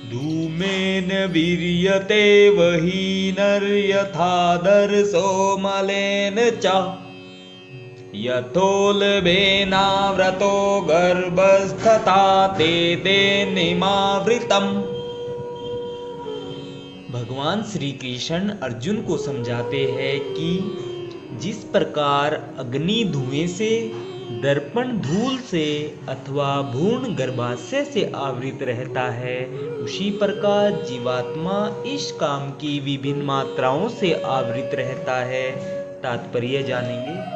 धूमेन वीर्यते वहीनर्यथादर्शो मलेन च यथोल्बेनाव्रतो गर्भस्तथा तेनेमावृतम्। भगवान श्री कृष्ण अर्जुन को समझाते हैं कि जिस प्रकार अग्नि धुएं से, दर्पण धूल से अथवा भ्रूण गर्भाशय से आवृत रहता है, उसी प्रकार जीवात्मा इस काम की विभिन्न मात्राओं से आवृत रहता है। तात्पर्य जानेंगे।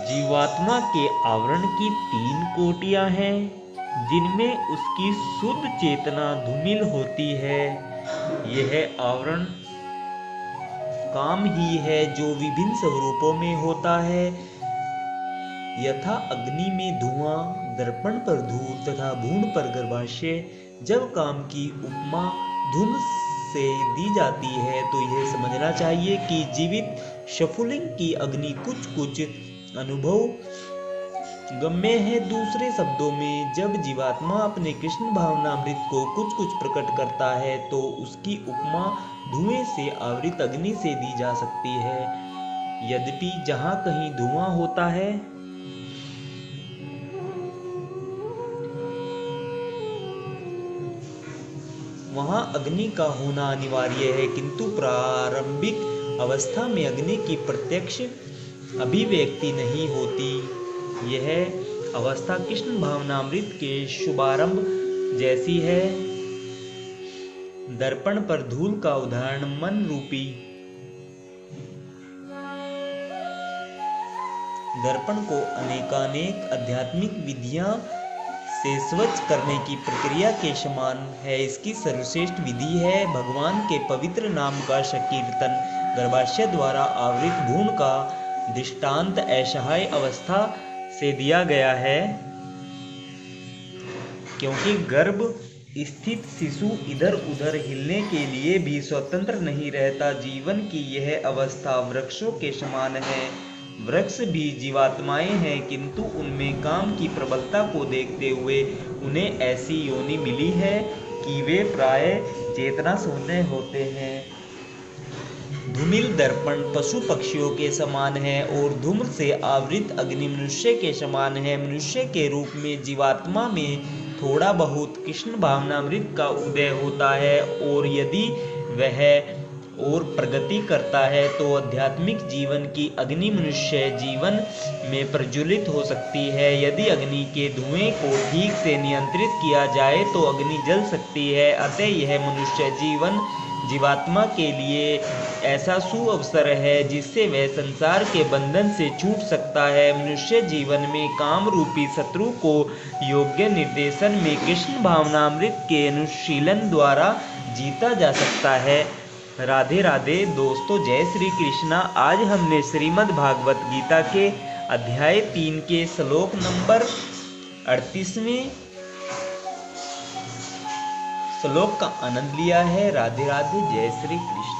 जीवात्मा के आवरण की 3 कोटियां हैं, जिनमें उसकी शुद्ध चेतना धूमिल होती है। यह आवरण काम ही है जो विभिन्न स्वरूपों में होता है, यथा अग्नि में धुआं, दर्पण पर धूल तथा भ्रूण पर गर्भाशय। जब काम की उपमा धूम से दी जाती है तो यह समझना चाहिए कि जीवित स्फुलिंग की अग्नि कुछ कुछ अनुभव गम्य है। दूसरे शब्दों में, जब जीवात्मा अपने कृष्ण भावनामृत को कुछ कुछ प्रकट करता है तो उसकी उपमा धुएं से आवृत अग्नि से दी जा सकती है। यद्यपि जहां कहीं धुआं होता है वहां अग्नि का होना अनिवार्य है, किंतु प्रारंभिक अवस्था में अग्नि की प्रत्यक्ष अभिव्यक्ति नहीं होती। यह अवस्था कृष्ण भावनामृत के शुभारंभ जैसी है। दर्पण पर धूल का उदाहरण मन रूपी दर्पण को अनेकानेक आध्यात्मिक विधियां से स्वच्छ करने की प्रक्रिया के समान है। इसकी सर्वश्रेष्ठ विधि है भगवान के पवित्र नाम का संकीर्तन। गर्भाशय द्वारा आवृत भ्रूण का दृष्टांत असहाय अवस्था से दिया गया है, क्योंकि गर्भ स्थित शिशु इधर उधर हिलने के लिए भी स्वतंत्र नहीं रहता। जीवन की यह अवस्था वृक्षों के समान है। वृक्ष भी जीवात्माएं हैं, किंतु उनमें काम की प्रबलता को देखते हुए उन्हें ऐसी योनि मिली है कि वे प्रायः चेतना शून्य होते हैं। धूमिल दर्पण पशु पक्षियों के समान है और धूम्र से आवृत अग्नि मनुष्य के समान है। मनुष्य के रूप में जीवात्मा में थोड़ा बहुत कृष्ण भावनामृत का उदय होता है, और यदि वह और प्रगति करता है तो आध्यात्मिक जीवन की अग्नि मनुष्य जीवन में प्रज्वलित हो सकती है। यदि अग्नि के धुएं को ठीक से नियंत्रित किया जाए तो अग्नि जल सकती है। अतः यह मनुष्य जीवन जीवात्मा के लिए ऐसा सुअवसर है जिससे वह संसार के बंधन से छूट सकता है। मनुष्य जीवन में काम रूपी शत्रु को योग्य निर्देशन में कृष्ण भावनामृत के अनुशीलन द्वारा जीता जा सकता है। राधे राधे दोस्तों, जय श्री कृष्णा। आज हमने श्रीमद् भागवत गीता के अध्याय 3 के श्लोक नंबर 38वें श्लोक का आनंद लिया है। राधे राधे, जय श्री कृष्ण।